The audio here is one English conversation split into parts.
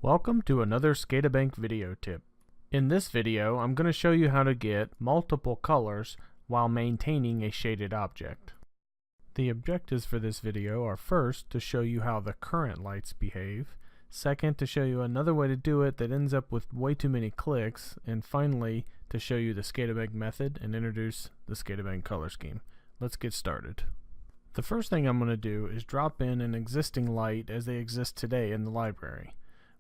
Welcome to another ScadaBank video tip. In this video, I'm going to show you how to get multiple colors while maintaining a shaded object. The objectives for this video are first, to show you how the current lights behave, second, to show you another way to do it that ends up with way too many clicks, and finally, to show you the ScadaBank method and introduce the ScadaBank color scheme. Let's get started. The first thing I'm going to do is drop in an existing light as they exist today in the library.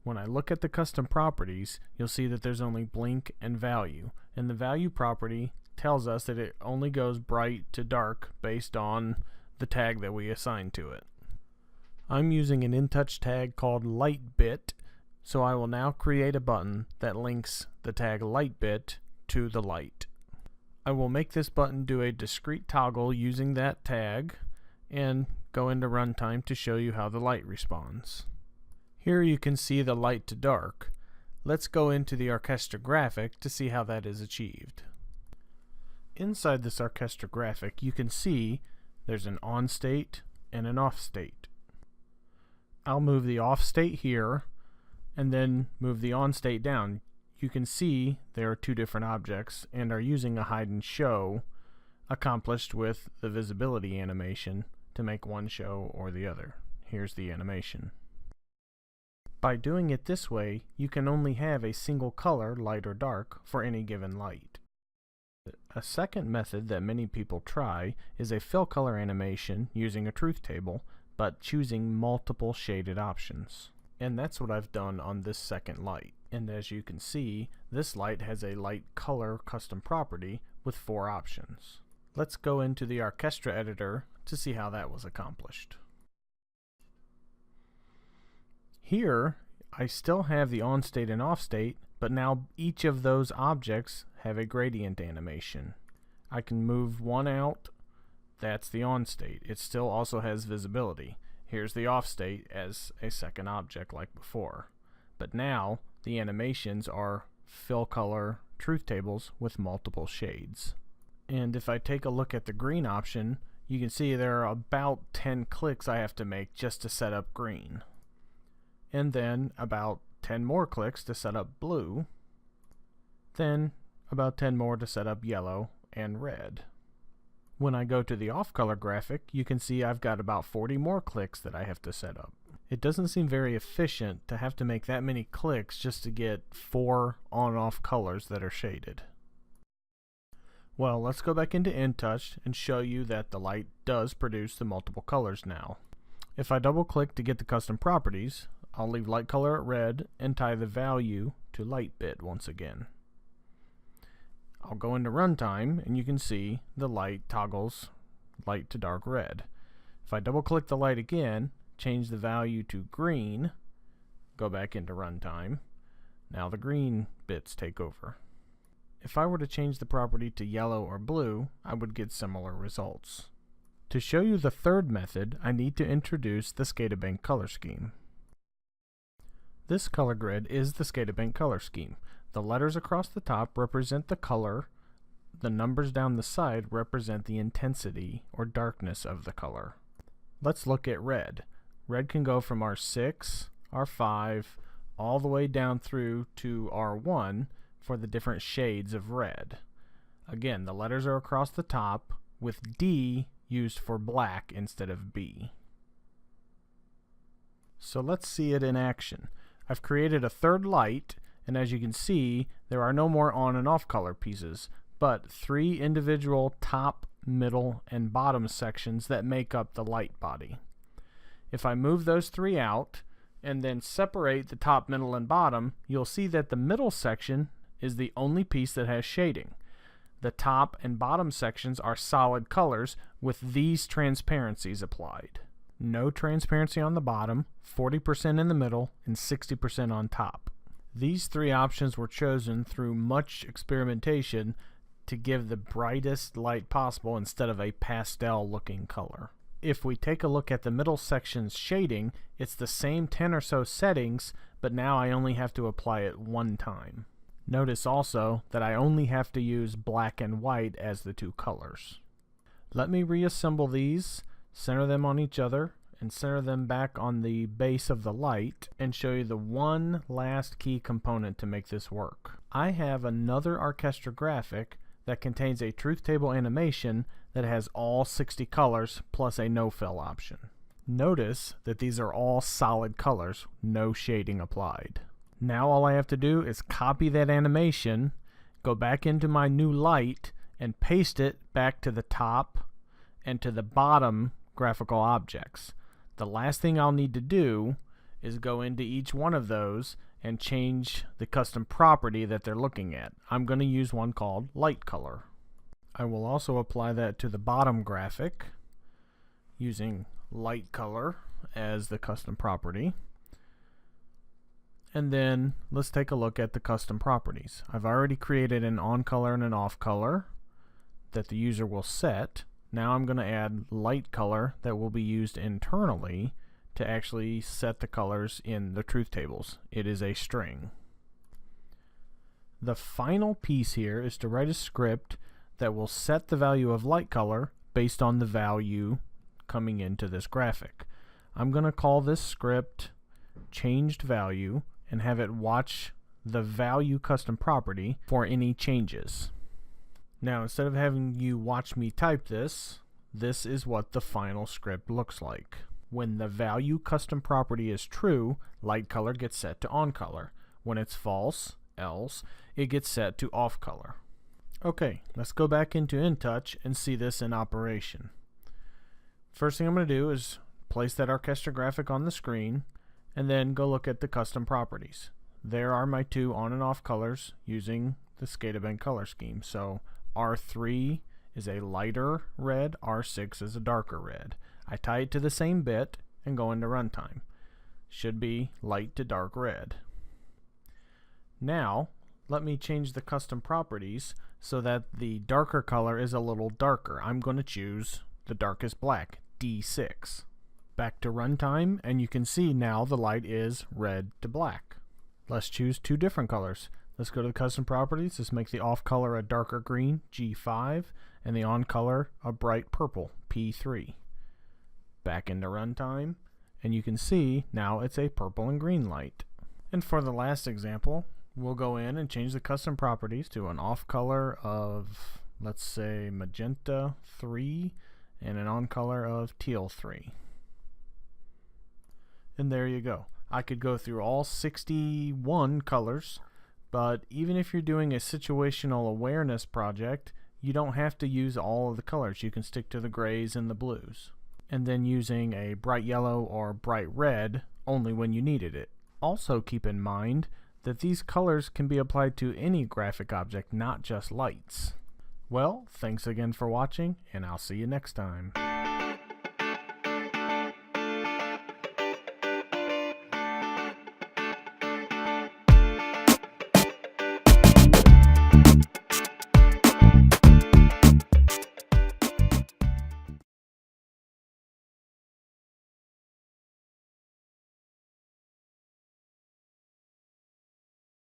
When I look at the custom properties, you'll see that there's only blink and value, and the value property tells us that it only goes bright to dark based on the tag that we assign to it. I'm using an InTouch tag called LightBit, so I will now create a button that links the tag LightBit to the light. I will make this button do a discrete toggle using that tag and go into runtime to show you how the light responds. Here you can see the light to dark. Let's go into the ArchestrA graphic to see how that is achieved. Inside this ArchestrA graphic, you can see there's an on state and an off state. I'll move the off state here and then move the on state down. You can see there are two different objects and are using a hide and show accomplished with the visibility animation to make one show or the other. Here's the animation. By doing it this way, you can only have a single color, light or dark, for any given light. A second method that many people try is a fill color animation using a truth table, but choosing multiple shaded options. And that's what I've done on this second light. And as you can see, this light has a light color custom property with 4 options. Let's go into the ArchestrA Editor to see how that was accomplished. Here, I still have the on state and off state, but now each of those objects have a gradient animation. I can move one out, that's the on state. It still also has visibility. Here's the off state as a second object like before. But now, the animations are fill color truth tables with multiple shades. And if I take a look at the green option, you can see there are about 10 clicks I have to make just to set up green. And then about 10 more clicks to set up blue, then about 10 more to set up yellow and red. When I go to the off color graphic, you can see I've got about 40 more clicks that I have to set up. It doesn't seem very efficient to have to make that many clicks just to get 4 on-off colors that are shaded. Well, let's go back into InTouch and show you that the light does produce the multiple colors now. If I double click to get the custom properties, I'll leave light color at red and tie the value to LightBit once again. I'll go into runtime and you can see the light toggles light to dark red. If I double click the light again, change the value to green, go back into runtime, now the green bits take over. If I were to change the property to yellow or blue, I would get similar results. To show you the third method, I need to introduce the ScadaBank color scheme. This color grid is the ScadaBank color scheme. The letters across the top represent the color, the numbers down the side represent the intensity or darkness of the color. Let's look at red. Red can go from R6, R5, all the way down through to R1 for the different shades of red. Again, the letters are across the top with D used for black instead of B. So let's see it in action. I've created a third light, and as you can see, there are no more on and off color pieces, but 3 individual top, middle, and bottom sections that make up the light body. If I move those 3 out, and then separate the top, middle, and bottom, you'll see that the middle section is the only piece that has shading. The top and bottom sections are solid colors with these transparencies applied. No transparency on the bottom, 40% in the middle, and 60% on top. These 3 options were chosen through much experimentation to give the brightest light possible instead of a pastel looking color. If we take a look at the middle section's shading, it's the same 10 or so settings, but now I only have to apply it 1 time. Notice also that I only have to use black and white as the 2 colors. Let me reassemble these, center them on each other, and center them back on the base of the light and show you the one last key component to make this work. I have another ArchestrA graphic that contains a truth table animation that has all 60 colors plus a no fill option. Notice that these are all solid colors, no shading applied. Now all I have to do is copy that animation, go back into my new light, and paste it back to the top and to the bottom graphical objects. The last thing I'll need to do is go into each one of those and change the custom property that they're looking at. I'm going to use one called light color. I will also apply that to the bottom graphic using light color as the custom property. And then let's take a look at the custom properties. I've already created an on color and an off color that the user will set. Now I'm going to add light color that will be used internally to actually set the colors in the truth tables. It is a string. The final piece here is to write a script that will set the value of light color based on the value coming into this graphic. I'm going to call this script changed value and have it watch the value custom property for any changes. Now, instead of having you watch me type this, this is what the final script looks like. When the value custom property is true, light color gets set to on color. When it's false, else, it gets set to off color. Okay, let's go back into InTouch and see this in operation. First thing I'm going to do is place that ArchestrA graphic on the screen and then go look at the custom properties. There are my two on and off colors using the ScadaBank color scheme. So R3 is a lighter red, R6 is a darker red. I tie it to the same bit and go into runtime. Should be light to dark red. Now, let me change the custom properties so that the darker color is a little darker. I'm going to choose the darkest black, D6. Back to runtime, and you can see now the light is red to black. Let's choose two different colors. Let's go to the custom properties. Let's make the off color a darker green, G5, and the on color a bright purple, P3. Back into runtime, and you can see now it's a purple and green light. And for the last example, we'll go in and change the custom properties to an off color of, let's say, magenta 3 and an on color of teal 3. And there you go. I could go through all 61 colors, but even if you're doing a situational awareness project, you don't have to use all of the colors. You can stick to the grays and the blues. And then using a bright yellow or bright red only when you needed it. Also keep in mind that these colors can be applied to any graphic object, not just lights. Well, thanks again for watching, and I'll see you next time.